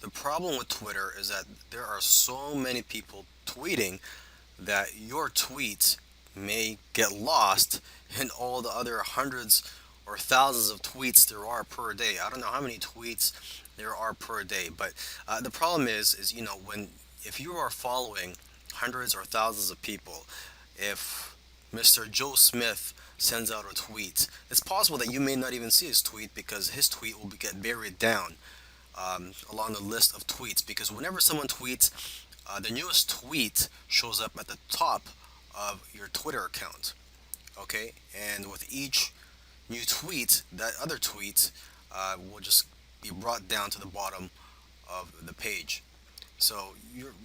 The problem with Twitter is that there are so many people tweeting that your tweets may get lost in all the other hundreds or thousands of tweets there are per day. I don't know how many tweets there are per day, but the problem is when if you are following hundreds or thousands of people, if Mr. Joe Smith sends out a tweet, it's possible that you may not even see his tweet because his tweet will get buried down along the list of tweets. Because whenever someone tweets, the newest tweet shows up at the top of your Twitter account. Okay, and with each new tweet, that other tweet will just be brought down to the bottom of the page. So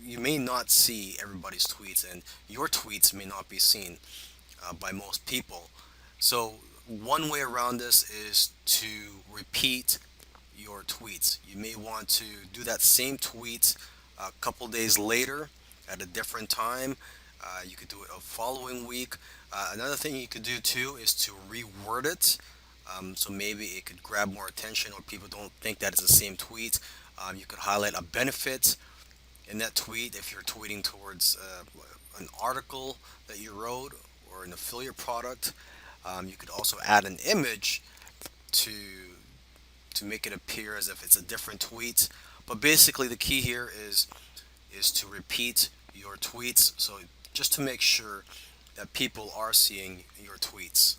you may not see everybody's tweets, and your tweets may not be seen by most people. So one way around this is to repeat your tweets. You may want to do that same tweet a couple days later at a different time. You could do it a following week. Another thing you could do too is to reword it. So maybe it could grab more attention or people don't think that it's the same tweet. You could highlight a benefit in that tweet if you're tweeting towards an article that you wrote or an affiliate product. You could also add an image to make it appear as if it's a different tweet. But basically, the key here is to repeat your tweets. So just to make sure that people are seeing your tweets.